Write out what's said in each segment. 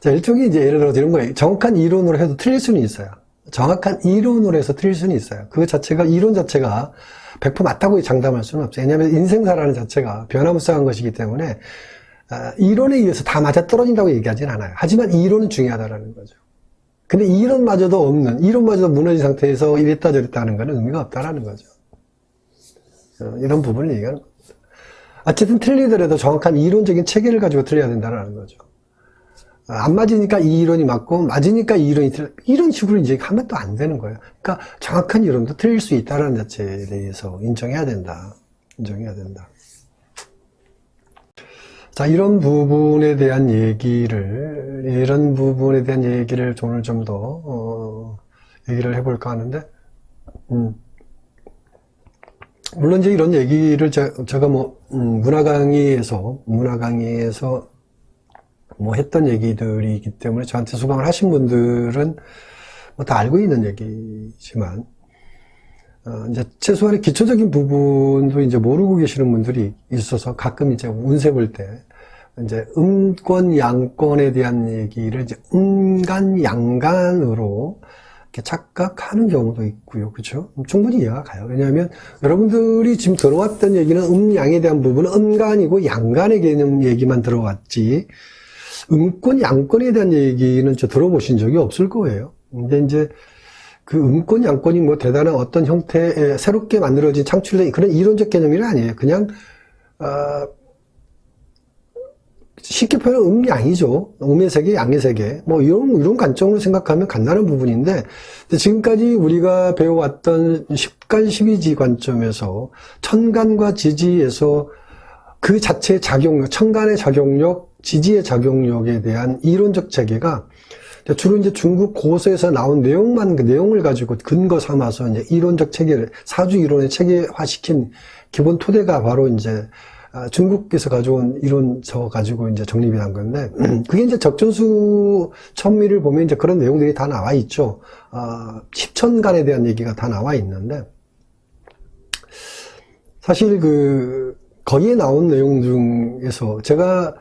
자, 일종의 이제 예를 들어서 이런 거예요. 정확한 이론으로 해도 틀릴 수는 있어요. 정확한 이론으로 해서 틀릴 수는 있어요. 그 자체가, 이론 자체가 100% 맞다고 장담할 수는 없어요. 왜냐하면 인생사라는 자체가 변화무쌍한 것이기 때문에, 이론에 의해서 다 맞아떨어진다고 얘기하진 않아요. 하지만 이론은 중요하다라는 거죠. 근데 이론마저도 없는, 이론마저도 무너진 상태에서 이랬다 저랬다 하는 건 의미가 없다라는 거죠. 이런 부분을 얘기하는 겁니다. 어쨌든 틀리더라도 정확한 이론적인 체계를 가지고 틀려야 된다는 거죠. 안 맞으니까 이 이론이 맞고, 맞으니까 이 이론이 틀려. 이런 식으로 이제 하면 또 안 되는 거예요. 그러니까 정확한 이론도 틀릴 수 있다는 자체에 대해서 인정해야 된다. 인정해야 된다. 자, 이런 부분에 대한 얘기를 오늘 좀 더, 얘기를 해볼까 하는데, 물론 이제 이런 얘기를 제가 문화 강의에서 뭐 했던 얘기들이기 때문에 저한테 수강을 하신 분들은 뭐 다 알고 있는 얘기지만, 이제 최소한의 기초적인 부분도 이제 모르고 계시는 분들이 있어서 가끔 이제 운세 볼 때, 이제 음권, 양권에 대한 얘기를 이제 음간, 양간으로 이렇게 착각하는 경우도 있고요. 그렇죠? 충분히 이해가 가요. 왜냐하면 여러분들이 지금 들어왔던 얘기는 양에 대한 부분은 음간이고 양간의 개념 얘기만 들어왔지, 음권, 양권에 대한 얘기는 저 들어보신 적이 없을 거예요. 근데 이제 그 음권, 양권이 뭐 대단한 어떤 형태의 새롭게 만들어진 창출된 그런 이론적 개념이 아니에요. 그냥, 쉽게 표현하면 양이죠. 음의 세계, 양의 세계. 뭐 이런 관점으로 생각하면 간단한 부분인데, 지금까지 우리가 배워왔던 십간, 십이지 관점에서 천간과 지지에서 그 자체의 작용력, 천간의 작용력, 지지의 작용력에 대한 이론적 체계가 주로 이제 중국 고서에서 나온 내용만, 그 내용을 가지고 근거 삼아서 이제 이론적 체계를, 사주 이론에 체계화시킨 기본 토대가 바로 이제 중국에서 가져온 이론서 가지고 이제 정립이 난 건데, 그게 이제 적전수 천미를 보면 이제 그런 내용들이 다 나와 있죠. 십천간에 대한 얘기가 다 나와 있는데, 사실 거기에 나온 내용 중에서 제가,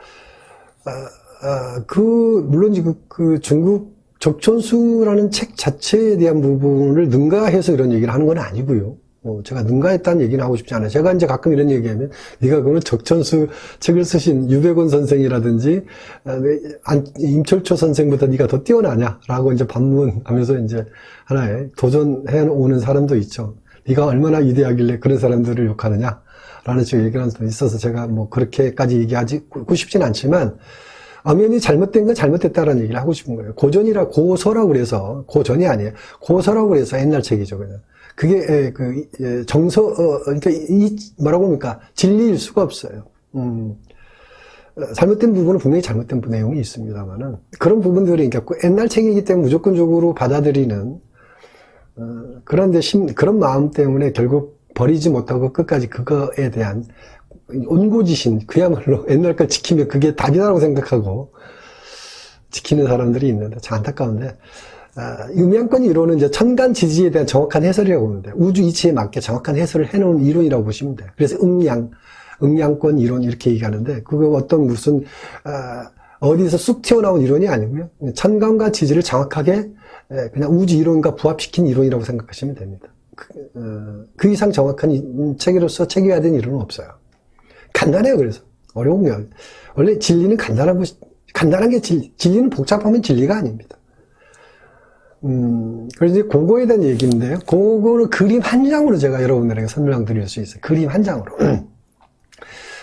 물론 그 중국 적천수라는 책 자체에 대한 부분을 능가해서 이런 얘기를 하는 건 아니고요. 제가 능가했다는 얘기는 하고 싶지 않아요. 제가 이제 가끔 이런 얘기하면, 네가 그러면 적천수 책을 쓰신 유백원 선생이라든지, 임철초 선생보다 네가 더 뛰어나냐? 라고 이제 반문하면서 이제 하나의 도전해 오는 사람도 있죠. 네가 얼마나 위대하길래 그런 사람들을 욕하느냐? 라는 식으로 얘기하는 사람도 있어서 제가 뭐 그렇게까지 얘기하고 싶진 않지만, 엄연히 잘못된 건 잘못됐다라는 얘기를 하고 싶은 거예요. 고서라고 그래서, 고전이 아니에요. 고서라고 그래서 옛날 책이죠, 그냥. 그게, 그러니까 뭐라고 합니까? 진리일 수가 없어요. 잘못된 부분은 분명히 잘못된 내용이 있습니다만은, 그런 부분들이, 그러니까 옛날 책이기 때문에 무조건적으로 받아들이는, 그런데 그런 마음 때문에 결국 버리지 못하고 끝까지 그거에 대한 온고지신, 그야말로 옛날 걸 지키면 그게 답이다라고 생각하고 지키는 사람들이 있는데 참 안타까운데, 음양권 이론은 이제 천간 지지에 대한 정확한 해설이라고 보는데, 우주 이치에 맞게 정확한 해설을 해놓은 이론이라고 보시면 돼요. 그래서 음양권 이론 이렇게 얘기하는데, 그거 어떤 무슨 어디서 쑥 튀어나온 이론이 아니고요. 천간과 지지를 정확하게 그냥 우주 이론과 부합시킨 이론이라고 생각하시면 됩니다. 그 이상 정확한 체계로서 체계화된 이론은 없어요. 간단해요. 그래서 어려운 게 원래 진리는 간단한 게 진리는 복잡하면 진리가 아닙니다. 그래서 이제 그거에 대한 얘기인데요. 그거는 그림 한 장으로 제가 여러분들에게 설명드릴 수 있어요. 그림 한 장으로.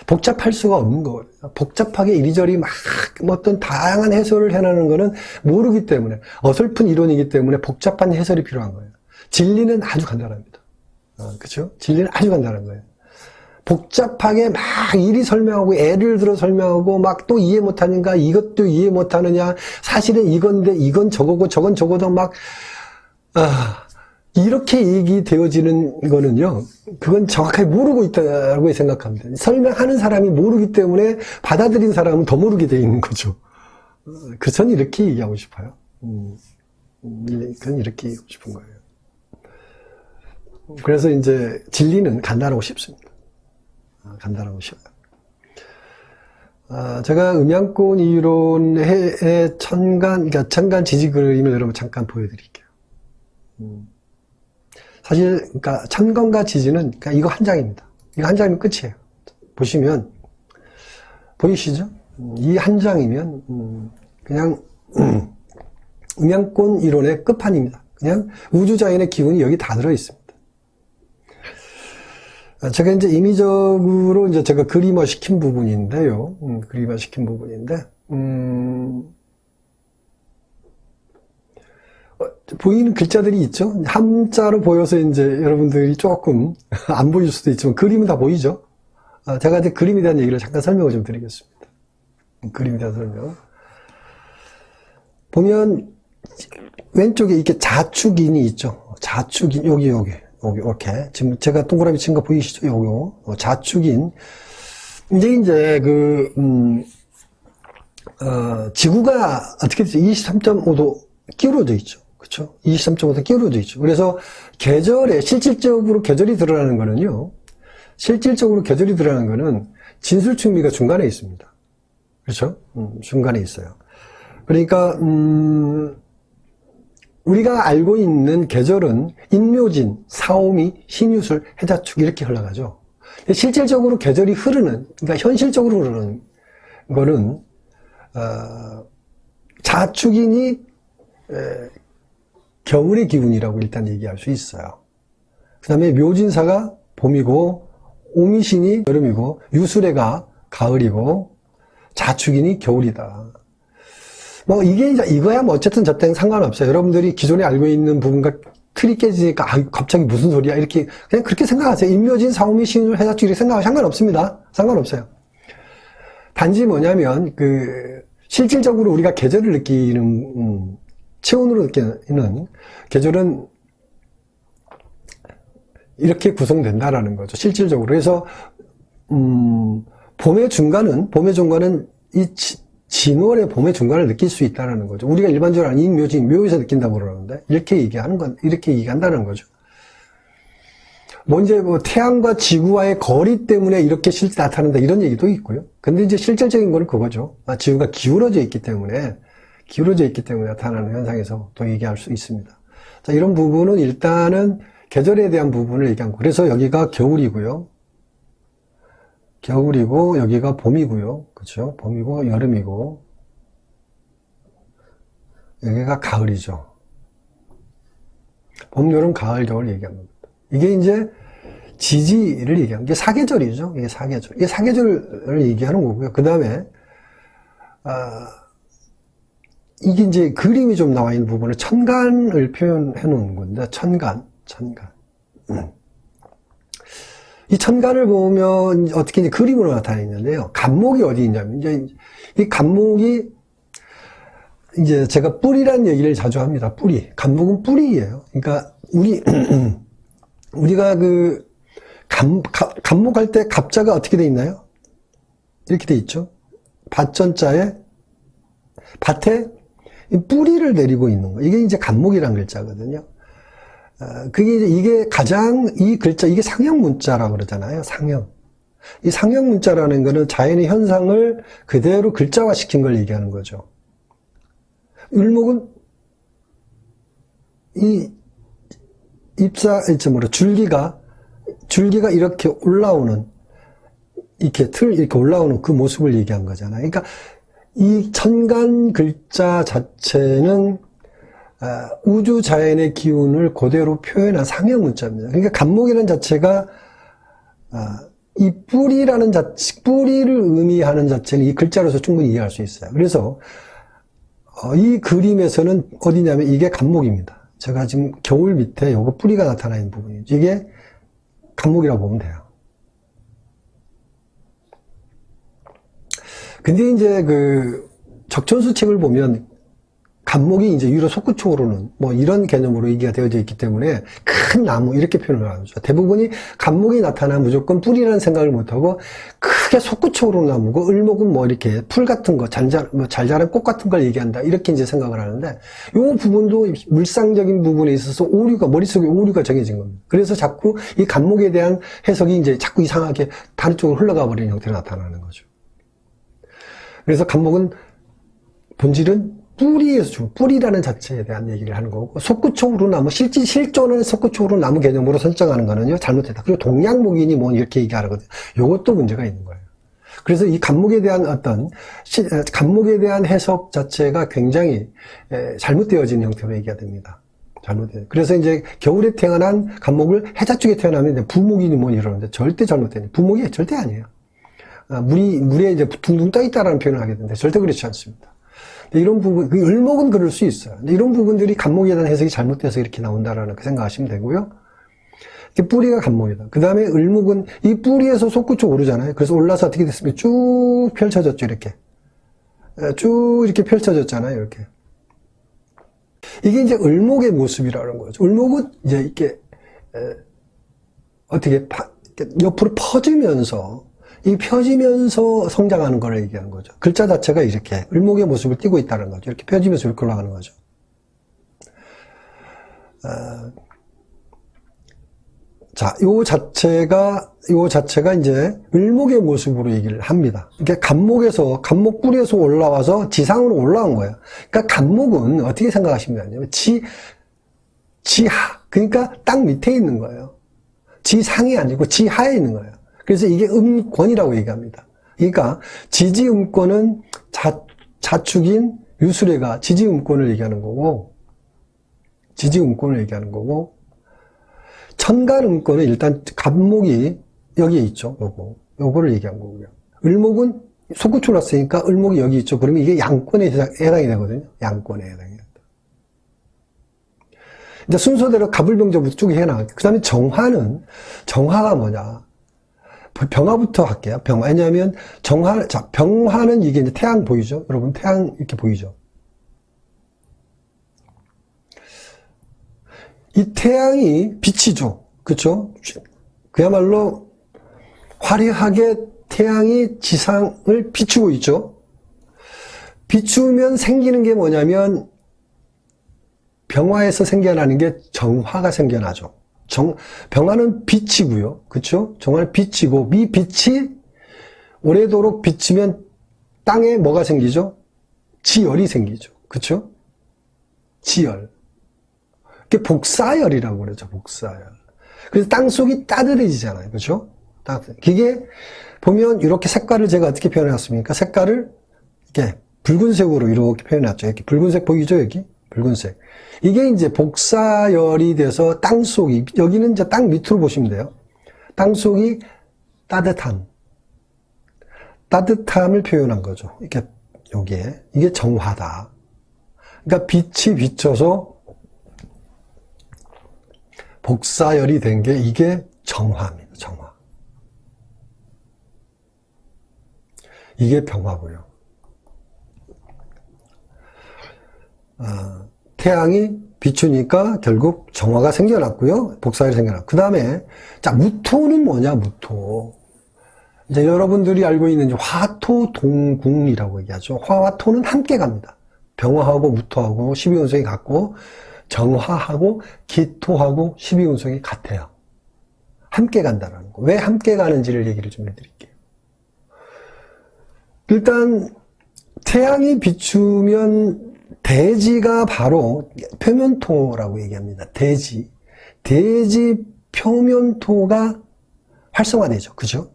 복잡할 수가 없는 거예요. 복잡하게 이리저리 막 어떤 다양한 해설을 해나가는 거는 모르기 때문에, 어설픈 이론이기 때문에 복잡한 해설이 필요한 거예요. 진리는 아주 간단합니다. 그렇죠? 진리는 아주 간단한 거예요. 복잡하게 막 이리 설명하고 애를 들어 설명하고 막 또 이해 못하는가, 이것도 이해 못하느냐, 사실은 이건데 이건 저거고 저건 저거도 막 이렇게 얘기되어지는 거는요, 그건 정확하게 모르고 있다고 생각합니다. 설명하는 사람이 모르기 때문에 받아들인 사람은 더 모르게 되어 있는 거죠. 그래서 저는 이렇게 얘기하고 싶어요. 그건 이렇게 얘기하고 싶은 거예요. 그래서 이제 진리는 간단하고 쉽습니다. 간단하고 쉬워요. 제가 음양권 이론의 그러니까 천간 지지 그림을 여러분 잠깐 보여드릴게요. 사실, 그러니까 천간과 지지는 그러니까 이거 한 장입니다. 이거 한 장이면 끝이에요. 보시면, 보이시죠? 이 한 장이면, 그냥, 음양권 이론의 끝판입니다. 그냥 우주자연의 기운이 여기 다 들어있습니다. 제가 이제 임의적으로 이제 제가 그림화 시킨 부분인데요. 그림화 시킨 부분인데, 보이는 글자들이 있죠? 한자로 보여서 이제 여러분들이 조금 안 보일 수도 있지만 그림은 다 보이죠? 제가 이제 그림에 대한 얘기를 잠깐 설명을 좀 드리겠습니다. 그림에 대한 설명. 보면 왼쪽에 이렇게 자축인이 있죠? 자축인, 여기, 이렇게. 지금 제가 동그라미 친 거 보이시죠? 요거. 자축인. 이제 지구가 어떻게 되죠? 23.5도 기울어져 있죠. 그쵸? 23.5도 기울어져 있죠. 그래서 실질적으로 계절이 드러나는 거는요. 실질적으로 계절이 드러나는 거는 진술축미가 중간에 있습니다. 그렇죠? 중간에 있어요. 그러니까, 우리가 알고 있는 계절은 인묘진, 사오미, 신유술, 해자축 이렇게 흘러가죠. 실질적으로 계절이 그러니까 현실적으로 흐르는 거는, 자축인이 겨울의 기운이라고 일단 얘기할 수 있어요. 그 다음에 묘진사가 봄이고, 오미신이 여름이고, 유수래가 가을이고, 자축인이 겨울이다. 이거야 어쨌든 저때는 상관없어요. 여러분들이 기존에 알고 있는 부분과 틀이 깨지니까, 갑자기 무슨 소리야? 이렇게, 그냥 그렇게 생각하세요. 인묘진, 사오미, 신유술, 해자축 이렇게 생각하면 상관없습니다. 상관없어요. 단지 뭐냐면, 실질적으로 우리가 계절을 느끼는, 체온으로 느끼는 계절은 이렇게 구성된다라는 거죠. 실질적으로. 그래서, 봄의 중간은 이 진월의 봄의 중간을 느낄 수 있다는 거죠. 우리가 일반적으로 인묘진, 묘에서 느낀다고 그러는데, 이렇게 얘기한다는 거죠. 이제 태양과 지구와의 거리 때문에 이렇게 실제 나타난다, 이런 얘기도 있고요. 근데 이제 실질적인 거는 그거죠. 지구가 기울어져 있기 때문에 나타나는 현상에서 또 얘기할 수 있습니다. 자, 이런 부분은 일단은 계절에 대한 부분을 얘기한 거. 그래서 여기가 겨울이고요. 여기가 봄이고요. 그렇죠? 봄이고 여름이고 여기가 가을이죠. 봄, 여름, 가을, 겨울 얘기하는 겁니다. 이게 이제 지지를 얘기하는 게 사계절이죠. 이게 사계절을 얘기하는 거고요. 그 다음에 이게 이제 그림이 좀 나와 있는 부분을 천간을 표현해 놓은 건데, 천간. 이 천간을 보면 어떻게 이제 그림으로 나타나 있는데요. 간목이 어디 있냐면, 이제 이 간목이 이제 제가 뿌리라는 얘기를 자주 합니다. 뿌리. 간목은 뿌리예요. 그러니까 우리가 간목할 때 갑자가 어떻게 돼 있나요? 이렇게 돼 있죠. 밭전자에 밭에 뿌리를 내리고 있는 거. 이게 이제 간목이라는 글자거든요. 이게 가장 이 글자, 이게 상형 문자라고 그러잖아요. 상형. 이 상형 문자라는 거는 자연의 현상을 그대로 글자화 시킨 걸 얘기하는 거죠. 율목은 이 줄기가 이렇게 올라오는, 이렇게 올라오는 그 모습을 얘기한 거잖아요. 그러니까 이 천간 글자 자체는 우주 자연의 기운을 그대로 표현한 상형 문자입니다. 그러니까 간목이라는 자체가 이 뿌리를 의미하는 자체는 이 글자로서 충분히 이해할 수 있어요. 그래서 이 그림에서는 어디냐면 이게 간목입니다. 제가 지금 겨울 밑에 요거 뿌리가 나타나 있는 부분이죠. 이게 간목이라고 보면 돼요. 근데 이제 적천수 책을 보면 간목이 이제 위로 솟구쳐오르는 이런 개념으로 얘기가 되어져 있기 때문에 큰 나무 이렇게 표현을 하죠. 대부분이 간목이 나타나면 무조건 뿌리라는 생각을 못하고 크게 솟구쳐오르는 나무고, 을목은 이렇게 풀 같은 거, 잘 자란 꽃 같은 걸 얘기한다, 이렇게 이제 생각을 하는데, 요 부분도 물상적인 부분에 있어서 머릿속에 오류가 정해진 겁니다. 그래서 자꾸 이 간목에 대한 해석이 이제 자꾸 이상하게 다른 쪽으로 흘러가 버리는 형태로 나타나는 거죠. 그래서 간목은 본질은 뿌리에서 뿌리라는 자체에 대한 얘기를 하는 거고, 속구촉으로 나무, 실존은 속구촉으로 나무 개념으로 설정하는 거는요, 잘못됐다. 그리고 동양목이니 뭐 이렇게 얘기하거든요. 요것도 문제가 있는 거예요. 그래서 이 간목에 대한 간목에 대한 해석 자체가 굉장히 잘못되어진 형태로 얘기가 됩니다. 잘못돼요. 그래서 이제 겨울에 태어난 간목을 해자 쪽에 태어나면 부목이니 뭐 이러는데 절대 잘못되네. 부목이 절대 아니에요. 물에 이제 둥둥 떠 있다라는 표현을 하게 되는데 절대 그렇지 않습니다. 이런 부분, 을목은 그럴 수 있어요. 이런 부분들이 간목에 대한 해석이 잘못돼서 이렇게 나온다라는 그 생각하시면 되고요. 뿌리가 간목이다. 그 다음에 을목은 이 뿌리에서 속구쪽 오르잖아요. 그래서 올라서 어떻게 됐습니까? 쭉 펼쳐졌죠, 이렇게. 쭉 이렇게 펼쳐졌잖아요, 이렇게. 이게 이제 을목의 모습이라는 거죠. 을목은 이제 이렇게, 어떻게, 옆으로 퍼지면서, 이 펴지면서 성장하는 걸 얘기하는 거죠. 글자 자체가 이렇게 을목의 모습을 띠고 있다는 거죠. 이렇게 펴지면서 이렇게 올라가는 거죠. 자, 요 자체가 이제 을목의 모습으로 얘기를 합니다. 이게 간목 뿌리에서 올라와서 지상으로 올라온 거예요. 그러니까 간목은 어떻게 생각하시면 되냐면 지하, 그러니까 땅 밑에 있는 거예요. 지상이 아니고 지하에 있는 거예요. 그래서 이게 음권이라고 얘기합니다. 그러니까 지지음권은 자축인 유수래가 지지음권을 얘기하는 거고, 천간음권은 일단 간목이 여기에 있죠. 요거를 얘기한 거고요. 을목은 속구축 났으니까 을목이 여기 있죠. 그러면 이게 양권에 해당이 되거든요. 양권에 해당이 된다. 이제 순서대로 갑을병자부터 쭉 해나가요. 그 다음에 정화가 뭐냐? 병화부터 할게요. 병화. 왜냐하면 병화는 이게 이제 태양 보이죠? 여러분 태양 이렇게 보이죠? 이 태양이 빛이죠. 그렇죠? 그야말로 화려하게 태양이 지상을 비추고 있죠. 비추면 생기는 게 뭐냐면 병화에서 생겨나는 게 정화가 생겨나죠. 병화는 빛이고요. 그렇죠? 정화는 빛이고 이 빛이 오래도록 비치면 땅에 뭐가 생기죠? 지열이 생기죠. 그렇죠? 지열. 그게 복사열이라고 그러죠. 복사열. 그래서 땅속이 따뜻해지잖아요. 그렇죠? 이게 보면 이렇게 색깔을 제가 어떻게 표현해놨습니까? 색깔을 이렇게 붉은색으로 이렇게 표현해놨죠. 이렇게 붉은색 보이죠? 여기? 붉은색. 이게 이제 복사열이 돼서 땅속이, 여기는 이제 땅 밑으로 보시면 돼요. 땅속이 따뜻함을 표현한 거죠. 이게, 여기에. 이게 정화다. 그러니까 빛이 비쳐서 복사열이 된 게 이게 정화입니다. 정화. 이게 병화고요. 태양이 비추니까 결국 정화가 생겨났고요. 복사열이 생겨났고. 그 다음에, 자, 무토는 뭐냐, 무토. 이제 여러분들이 알고 있는 화토 동궁이라고 얘기하죠. 화와 토는 함께 갑니다. 병화하고 무토하고 12운성이 같고, 정화하고 기토하고 12운성이 같아요. 함께 간다는 거. 왜 함께 가는지를 얘기를 좀 해드릴게요. 일단, 태양이 비추면 대지가 바로 표면토라고 얘기합니다. 대지 표면토가 활성화되죠. 그죠?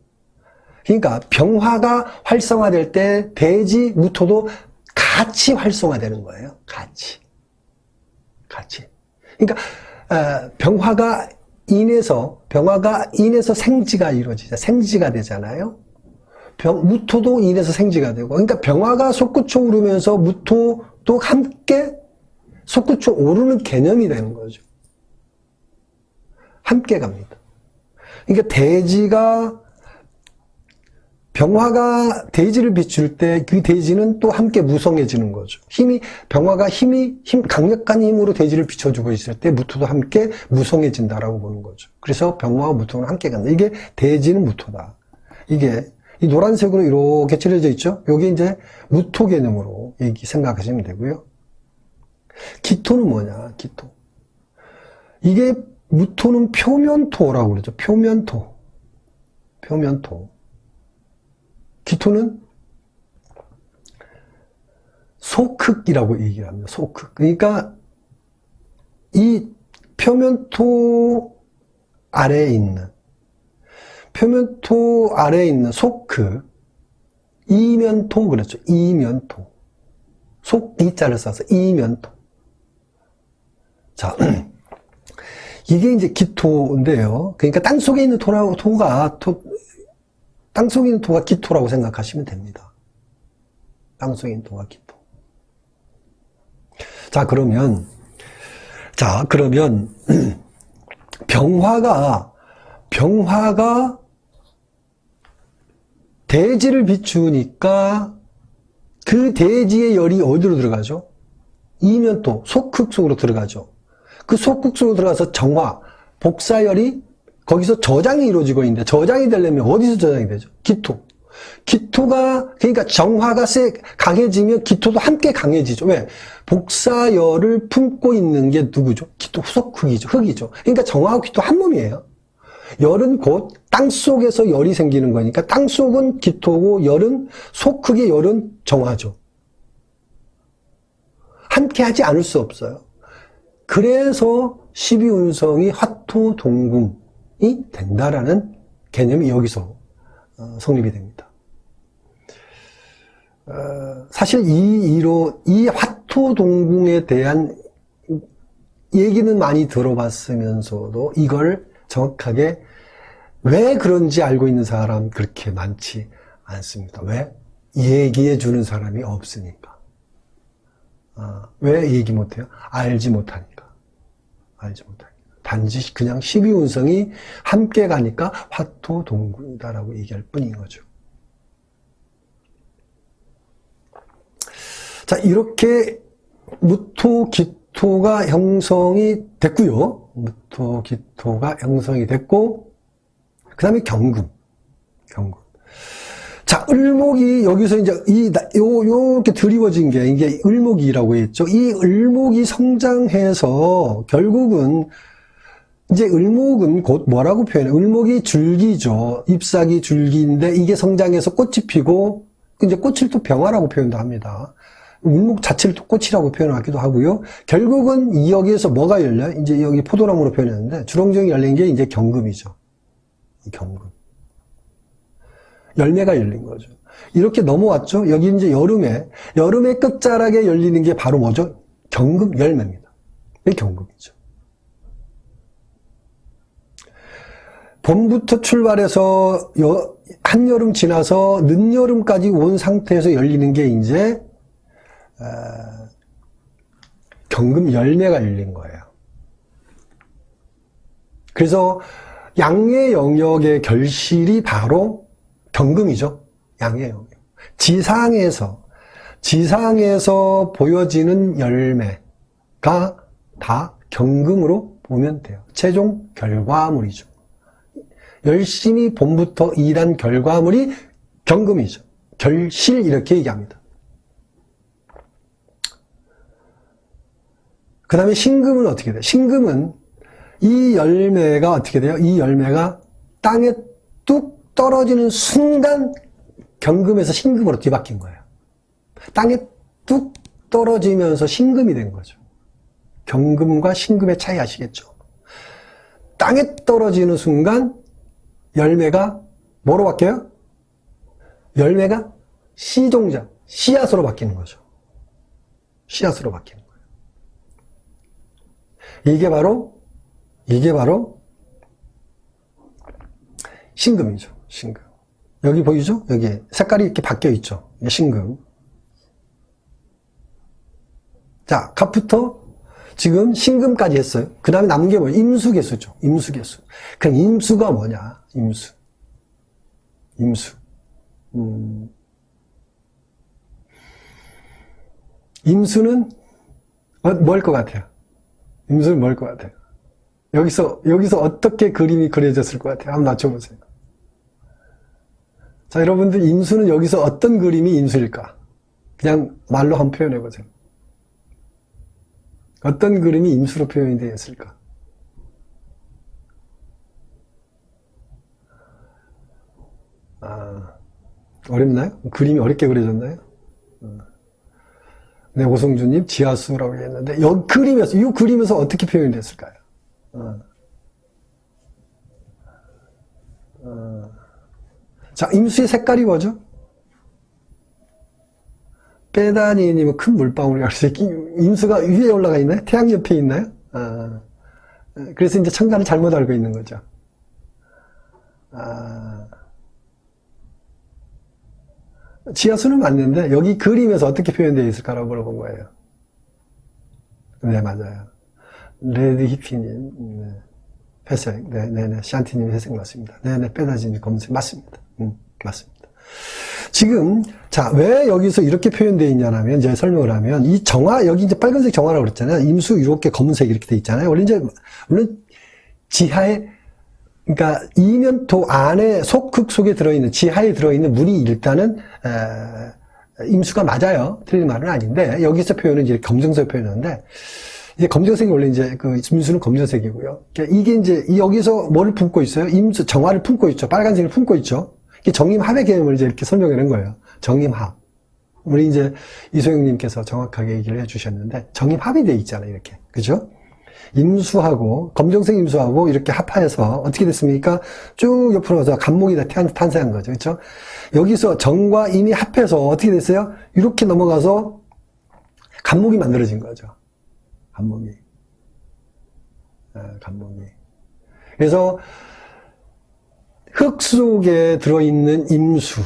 그러니까 병화가 활성화될 때 대지, 무토도 같이 활성화되는 거예요. 같이. 그러니까 병화가 인해서 생지가 이루어지죠. 생지가 되잖아요. 무토도 인해서 생지가 되고, 그러니까 병화가 솟구쳐 오르면서 무토도 함께 솟구쳐 오르는 개념이 되는 거죠. 함께 갑니다. 그러니까 병화가 대지를 비출 때 그 대지는 또 함께 무성해지는 거죠. 병화가 강력한 힘으로 대지를 비춰주고 있을 때 무토도 함께 무성해진다라고 보는 거죠. 그래서 병화와 무토는 함께 간다. 이게 대지는 무토다. 이게 이 노란색으로 이렇게 칠해져 있죠? 요게 이제 무토 개념으로 생각하시면 되고요. 기토는 뭐냐, 기토. 이게 무토는 표면토라고 그러죠. 표면토. 기토는 소극이라고 얘기를 합니다. 소극. 그러니까 이 표면토 아래에 있는 소극, 이면토 그렇죠. 이면토. 이자를 써서 이면토. 자, 이게 이제 기토인데요. 그러니까 땅 속에 있는 땅 속에 있는 토가 기토라고 생각하시면 됩니다. 땅 속에 있는 토가 기토. 자, 그러면 병화가 대지를 비추니까 그 대지의 열이 어디로 들어가죠? 이면토, 소극 속으로 들어가죠. 그 소극 속으로 들어가서 정화, 복사열이 거기서 저장이 이루어지고 있는데, 저장이 되려면 어디서 저장이 되죠? 기토가, 그러니까 정화가 강해지면 기토도 함께 강해지죠. 왜? 복사열을 품고 있는 게 누구죠? 기토, 흙이죠. 그러니까 정화하고 기토 한 몸이에요. 열은 곧 땅 속에서 열이 생기는 거니까 땅 속은 기토고 소극의 열은 정화죠. 함께 하지 않을 수 없어요. 그래서 12운성이 화토동궁이 된다라는 개념이 여기서 성립이 됩니다. 사실 이 화토동궁에 대한 얘기는 많이 들어봤으면서도 이걸 정확하게 왜 그런지 알고 있는 사람 그렇게 많지 않습니다. 왜? 얘기해 주는 사람이 없으니까. 왜 얘기 못해요? 알지 못하니까. 단지 그냥 12운성이 함께 가니까 화토동궁이다라고 얘기할 뿐인 거죠. 자, 이렇게 무토기토가 형성이 됐고요. 무토기토가 형성이 됐고, 그 다음에 경금. 자, 을목이 여기서 이제 요렇게 드리워진 게 이게 을목이라고 했죠. 이 을목이 성장해서 결국은 이제 을목은 곧 뭐라고 표현해요? 을목이 줄기죠. 잎사귀 줄기인데 이게 성장해서 꽃이 피고 이제 꽃을 또 병화라고 표현도 합니다. 을목 자체를 또 꽃이라고 표현하기도 하고요. 결국은 여기에서 뭐가 열려요? 이제 여기 포도나무로 표현했는데 주렁주렁 열린 게 이제 경금이죠. 이 경금. 열매가 열린 거죠. 이렇게 넘어왔죠. 여기 이제 여름의 끝자락에 열리는 게 바로 뭐죠? 경금 열매입니다. 이게 경금이죠. 봄부터 출발해서 한여름 지나서 늦여름까지 온 상태에서 열리는 게 이제 경금 열매가 열린 거예요. 그래서 양의 영역의 결실이 바로 경금이죠. 양의 영역. 지상에서 보여지는 열매가 다 경금으로 보면 돼요. 최종 결과물이죠. 열심히 봄부터 일한 결과물이 경금이죠. 결실 이렇게 얘기합니다. 그 다음에 신금은 어떻게 돼요? 신금은 이 열매가 어떻게 돼요? 이 열매가 땅에 뚝 떨어지는 순간 경금에서 신금으로 뒤바뀐 거예요. 땅에 뚝 떨어지면서 신금이 된 거죠. 경금과 신금의 차이 아시겠죠? 땅에 떨어지는 순간 열매가 뭐로 바뀌어요? 열매가 씨종자, 씨앗으로 바뀌는 거죠. 씨앗으로 바뀌는 거예요. 이게 바로 신금이죠. 신금. 여기 보이죠? 여기 색깔이 이렇게 바뀌어 있죠. 이게 신금. 자, 갑부터 지금 신금까지 했어요. 그 다음에 남은 게 뭐예요? 임수개수죠. 임수개수. 그럼 임수가 뭐냐? 임수. 임수는 뭘 것 같아요? 임수는 뭘 것 같아요? 여기서 어떻게 그림이 그려졌을 것 같아요? 한번 맞춰보세요. 자, 여러분들 임수는 여기서 어떤 그림이 임수일까? 그냥 말로 한번 표현해보세요. 어떤 그림이 임수로 표현이 되어 있을까? 어렵나요? 그림이 어렵게 그려졌나요? 네, 오성주님 지하수라고 했는데 여기 그림에서 이 그림에서 어떻게 표현됐을까요? 자, 임수의 색깔이 뭐죠? 빼다니님은 큰 물방울이 임수가 위에 올라가 있나요? 태양 옆에 있나요? 그래서 이제 천간을 잘못 알고 있는 거죠. 지하수는 맞는데 여기 그림에서 어떻게 표현되어 있을까라고 물어본 거예요. 네, 맞아요. 레드 히피님, 네. 회색, 네네네. 샨티님 회색 맞습니다. 네네. 빼다지님 검은색 맞습니다. 맞습니다. 지금, 자, 왜 여기서 이렇게 표현되어 있냐면, 이제 설명을 하면, 이 정화, 여기 이제 빨간색 정화라고 그랬잖아요. 임수, 이렇게 검은색 이렇게 돼 있잖아요. 원래 이제, 물론, 지하에, 그러니까, 이면토 안에, 속흙 속에 들어있는, 지하에 들어있는 물이 일단은, 임수가 맞아요. 틀린 말은 아닌데, 여기서 표현은 이제 검정색 표현하는데, 이제 검정색이 원래 이제 그 임수는 검정색이고요. 그러니까 이게 이제 여기서 뭐를 품고 있어요? 임수, 정화를 품고 있죠. 빨간색을 품고 있죠. 이게 정임합의 개념을 이제 이렇게 설명해 낸 거예요. 정임합. 우리 이제 이소영님께서 정확하게 얘기를 해주셨는데, 정임합이 돼 있잖아요. 이렇게. 그죠? 임수하고, 검정색 임수하고 이렇게 합하여서 어떻게 됐습니까? 쭉 옆으로 가서 간목이 다 탄생한 거죠. 그렇죠? 여기서 정과 임이 합해서 어떻게 됐어요? 이렇게 넘어가서 간목이 만들어진 거죠. 간목이. 간목이. 그래서 흙 속에 들어있는 임수,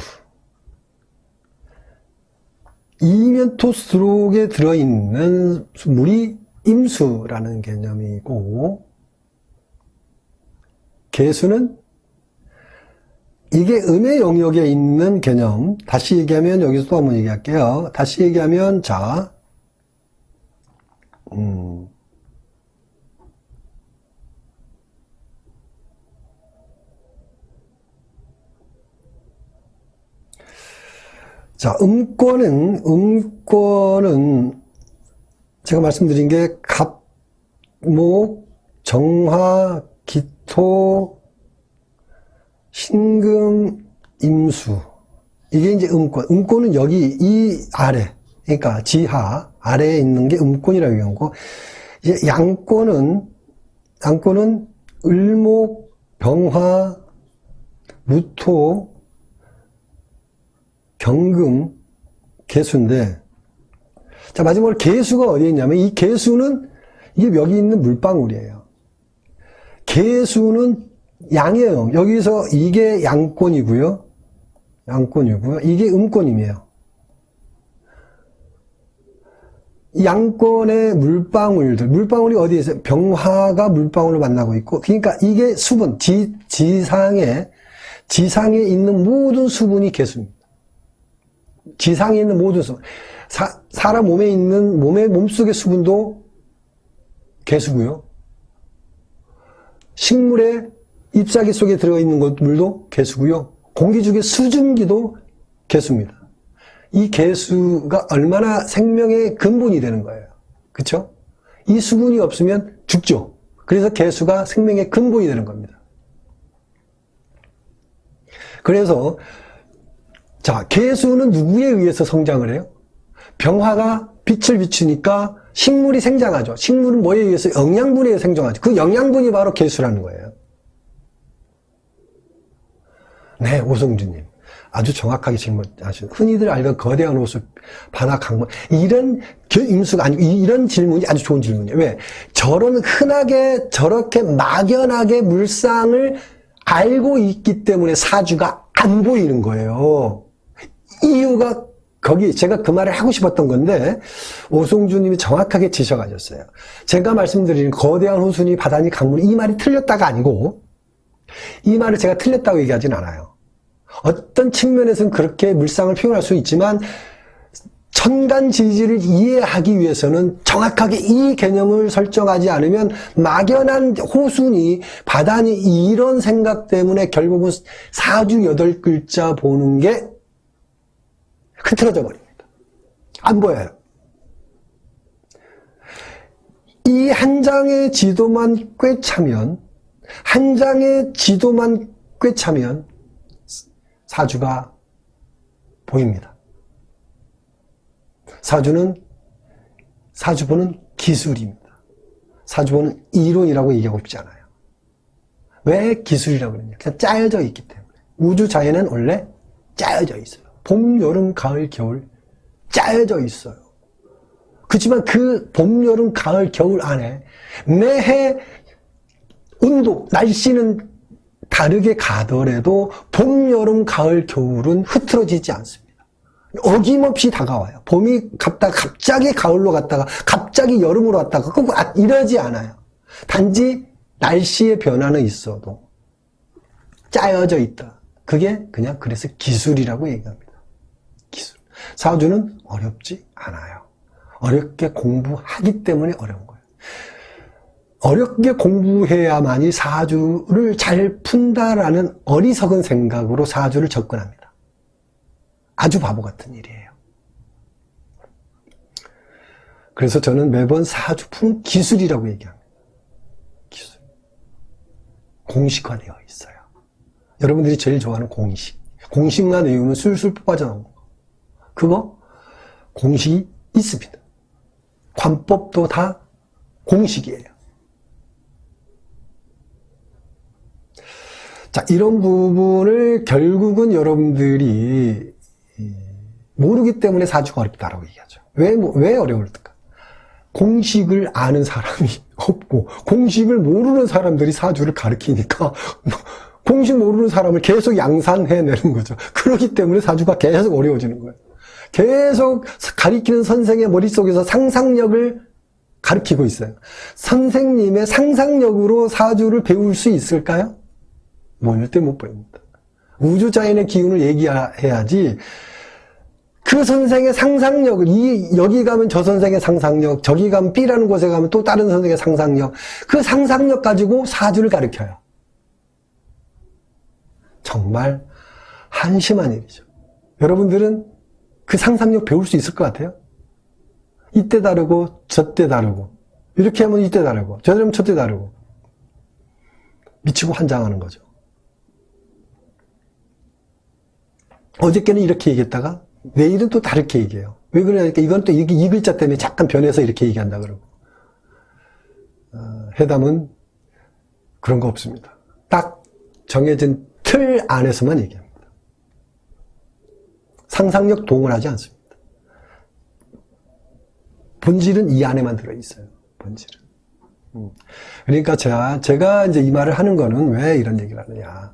이면토 속에 들어있는 물이 임수라는 개념이고, 개수는 이게 음의 영역에 있는 개념. 다시 얘기하면 여기서 또 한번 얘기할게요. 다시 얘기하면 자, 자, 음권은 제가 말씀드린 게 갑, 목, 정화, 기토, 신금, 임수. 이게 이제 음권. 음권은 여기 이 아래, 그러니까 지하 아래에 있는 게 음권이라고 얘기한 거. 이제 양권은 을목, 병화, 무토, 경금, 개수인데, 자, 마지막으로 개수가 어디에 있냐면, 이 개수는, 이게 여기 있는 물방울이에요. 개수는 양이에요. 여기서 이게 양권이고요. 이게 음권이에요. 양권의 물방울이 어디에 있어요? 병화가 물방울을 만나고 있고, 그러니까 이게 수분, 지상에 있는 모든 수분이 개수입니다. 지상에 있는 모든 수분. 사람 몸속의 수분도 개수고요. 식물의 잎사귀 속에 들어있는 물도 개수고요. 공기 중에 수증기도 개수입니다. 이 개수가 얼마나 생명의 근본이 되는 거예요. 그렇죠? 이 수분이 없으면 죽죠. 그래서 개수가 생명의 근본이 되는 겁니다. 그래서 자, 개수는 누구에 의해서 성장을 해요? 병화가 빛을 비추니까 식물이 생장하죠. 식물은 뭐에 의해서? 영양분에 의해서 생장하죠. 그 영양분이 바로 개수라는 거예요. 네, 오성주님. 아주 정확하게 질문하시는. 흔히들 알던 거대한 호수, 바다, 강물. 이런 임수가 아니고, 이런 질문이 아주 좋은 질문이에요. 왜? 저렇게 막연하게 물상을 알고 있기 때문에 사주가 안 보이는 거예요. 이유가 거기 제가 그 말을 하고 싶었던 건데 오송주님이 정확하게 지적하셨어요. 제가 말씀드린 거대한 호수니 바다니 강물이 이 말이 틀렸다가 아니고 이 말을 제가 틀렸다고 얘기하진 않아요. 어떤 측면에서는 그렇게 물상을 표현할 수 있지만 천간지지를 이해하기 위해서는 정확하게 이 개념을 설정하지 않으면 막연한 호수니 바다니 이런 생각 때문에 결국은 사주 8글자 보는 게 흐트러져 버립니다. 안 보여요. 이 한 장의 지도만 꿰차면 사주가 보입니다. 사주는 사주보는 기술입니다. 사주보는 이론이라고 얘기하고 싶지 않아요. 왜 기술이라고 그러냐? 그냥 짜여져 있기 때문에. 우주 자연은 원래 짜여져 있어요. 봄, 여름, 가을, 겨울 짜여져 있어요. 그렇지만 그 봄, 여름, 가을, 겨울 안에 매해 온도, 날씨는 다르게 가더라도 봄, 여름, 가을, 겨울은 흐트러지지 않습니다. 어김없이 다가와요. 봄이 갔다가 갑자기 가을로 갔다가 갑자기 여름으로 갔다가 꼭 이러지 않아요. 단지 날씨의 변화는 있어도 짜여져 있다. 그게 그냥 그래서 기술이라고 얘기합니다. 기술. 사주는 어렵지 않아요. 어렵게 공부하기 때문에 어려운 거예요. 어렵게 공부해야만이 사주를 잘 푼다라는 어리석은 생각으로 사주를 접근합니다. 아주 바보 같은 일이에요. 그래서 저는 매번 사주 푸는 기술이라고 얘기합니다. 기술. 공식화되어 있어요. 여러분들이 제일 좋아하는 공식. 공식만 외우면 술술 빠져나오는 거. 그거 공식이 있습니다. 관법도 다 공식이에요. 자, 이런 부분을 결국은 여러분들이 모르기 때문에 사주가 어렵다라고 얘기하죠. 왜 어려울까? 공식을 아는 사람이 없고, 공식을 모르는 사람들이 사주를 가르치니까, 공식 모르는 사람을 계속 양산해내는 거죠. 그렇기 때문에 사주가 계속 어려워지는 거예요. 계속 가르치는 선생의 머릿속에서 상상력을 가르치고 있어요. 선생님의 상상력으로 사주를 배울 수 있을까요? 절대 못 배웁니다. 우주자연의 기운을 얘기해야지 그 선생의 상상력을, 여기 가면 저 선생의 상상력, 저기 가면 B라는 곳에 가면 또 다른 선생의 상상력, 그 상상력 가지고 사주를 가르쳐요. 정말 한심한 일이죠. 여러분들은 그 상상력 배울 수 있을 것 같아요? 이때 다르고 저때 다르고, 이렇게 하면 이때 다르고 저때 하면 저때 다르고, 미치고 환장하는 거죠. 어저께는 이렇게 얘기했다가 내일은 또 다르게 얘기해요. 왜 그러냐니까 이건 또 이 글자 때문에 잠깐 변해서 이렇게 얘기한다 그러고. 해담은 그런 거 없습니다. 딱 정해진 틀 안에서만 얘기합니다. 상상력 동원하지 않습니다. 본질은 이 안에만 들어있어요. 본질은. 그러니까 제가 이제 이 말을 하는 거는 왜 이런 얘기를 하느냐.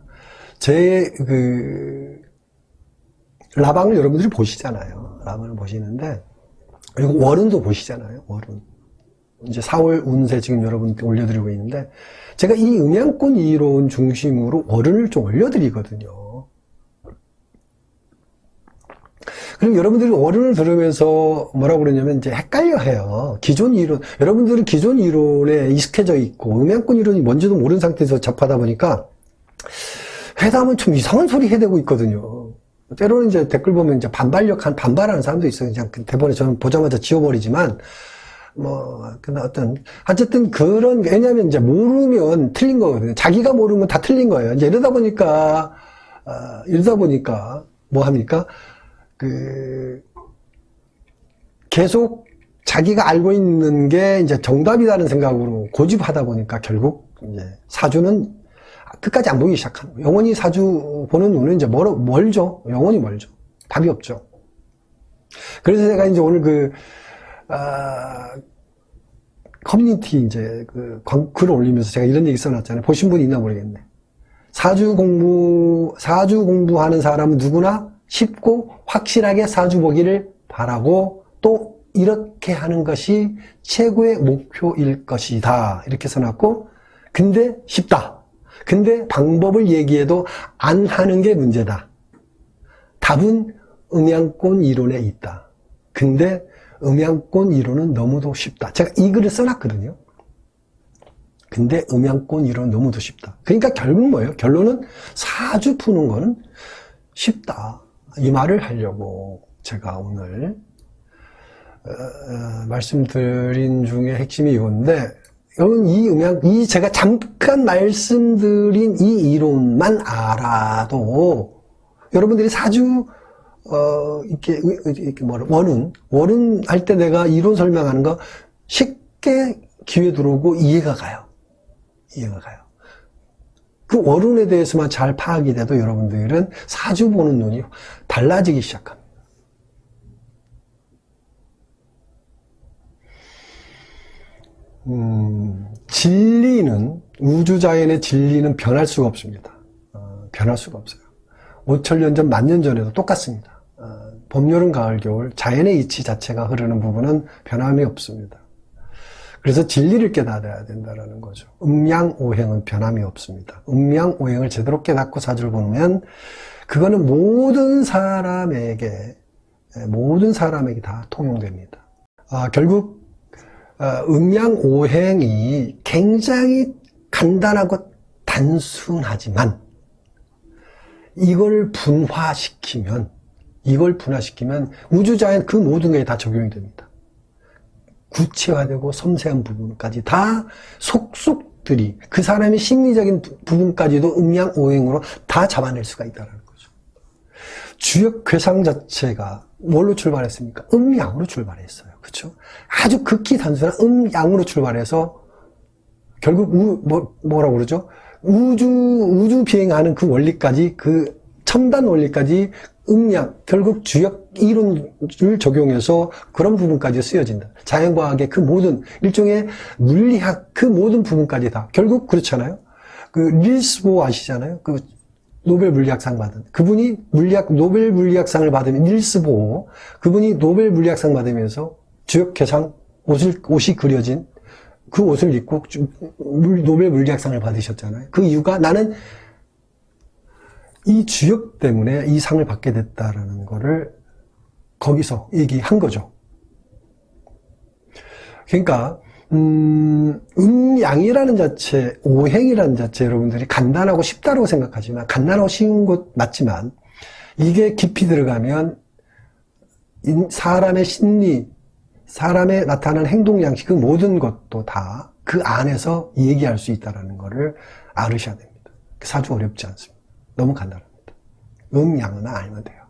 라방을 여러분들이 보시잖아요. 라방을 보시는데, 그리고 월운도 보시잖아요. 월운. 이제 4월 운세 지금 여러분께 올려드리고 있는데, 제가 이 음양권 이론 중심으로 월운을 좀 올려드리거든요. 그럼 여러분들이 월운을 들으면서 뭐라고 그러냐면 이제 헷갈려 해요. 기존 이론, 여러분들은 기존 이론에 익숙해져 있고, 음양권 이론이 뭔지도 모르는 상태에서 접하다 보니까, 회담은 좀 이상한 소리 해대고 있거든요. 때로는 이제 댓글 보면 이제 반발하는 사람도 있어요. 그냥 대본에 저는 보자마자 지워버리지만, 어쨌든 왜냐면 이제 모르면 틀린 거거든요. 자기가 모르면 다 틀린 거예요. 이제 이러다 보니까 뭐 합니까? 계속 자기가 알고 있는 게 이제 정답이라는 생각으로 고집하다 보니까 결국 이제 사주는 끝까지 안 보기 시작하는 거예요. 영원히 사주 보는 눈은 이제 멀죠. 영원히 멀죠. 답이 없죠. 그래서 제가 이제 오늘 커뮤니티 이제 글을 올리면서 제가 이런 얘기 써놨잖아요. 보신 분이 있나 모르겠네. 사주 공부하는 사람은 누구나 쉽고 확실하게 사주 보기를 바라고 또 이렇게 하는 것이 최고의 목표일 것이다. 이렇게 써놨고, 근데 쉽다. 근데 방법을 얘기해도 안 하는 게 문제다. 답은 음양권 이론에 있다. 근데 음양권 이론은 너무도 쉽다. 제가 이 글을 써놨거든요. 근데 음양권 이론은 너무도 쉽다. 그러니까 결국 뭐예요? 결론은 사주 푸는 거는 쉽다. 이 말을 하려고 제가 오늘 말씀드린 중에 핵심이 이건데, 여러분, 제가 잠깐 말씀드린 이 이론만 알아도 여러분들이 사주 이렇게 원운 할 때 내가 이론 설명하는 거 쉽게 귀에 들어오고 이해가 가요. 그 원운에 대해서만 잘 파악이 돼도 여러분들은 사주 보는 눈이 달라지기 시작합니다. 진리는, 우주자연의 진리는 변할 수가 없습니다. 변할 수가 없어요. 5천년 전, 10,000년 전에도 똑같습니다. 봄, 여름, 가을, 겨울, 자연의 이치 자체가 흐르는 부분은 변함이 없습니다. 그래서 진리를 깨달아야 된다는 거죠. 음양오행은 변함이 없습니다. 음양오행을 제대로 깨닫고 사주를 보면 그거는 모든 사람에게 다 통용됩니다. 결국 음양오행이 굉장히 간단하고 단순하지만 이걸 분화시키면 우주자연 그 모든 게 다 적용이 됩니다. 구체화되고 섬세한 부분까지 다 속속들이 그 사람의 심리적인 부분까지도 음양오행으로 다 잡아낼 수가 있다는 거죠. 주역 괴상 자체가 뭘로 출발했습니까? 음양으로 출발했어요. 그렇죠? 아주 극히 단순한 음양으로 출발해서 결국 뭐라고 그러죠? 우주 비행하는 그 원리까지, 그 첨단 원리까지 음양, 결국 주역 이론을 적용해서 그런 부분까지 쓰여진다. 자연과학의 그 모든 일종의 물리학 그 모든 부분까지 다 결국 그렇잖아요. 그 닐스 보어 아시잖아요. 그 노벨 물리학상 받은 그분이 노벨 물리학상을 받으면 닐스 보어 그분이 노벨 물리학상 받으면서 주역 괴상 옷이 그려진 그 옷을 입고 노벨 물리학상을 받으셨잖아요. 그 이유가 나는 이 주역 때문에 이 상을 받게 됐다라는 거를 거기서 얘기한 거죠. 그러니까 음양이라는 자체, 오행이라는 자체 여러분들이 간단하고 쉽다고 생각하지만 간단하고 쉬운 것 맞지만 이게 깊이 들어가면 사람의 심리, 사람의 나타나는 행동 양식 그 모든 것도 다 그 안에서 얘기할 수 있다는 거를 알으셔야 됩니다. 사주 어렵지 않습니다. 너무 간단합니다. 음양은 알면 돼요.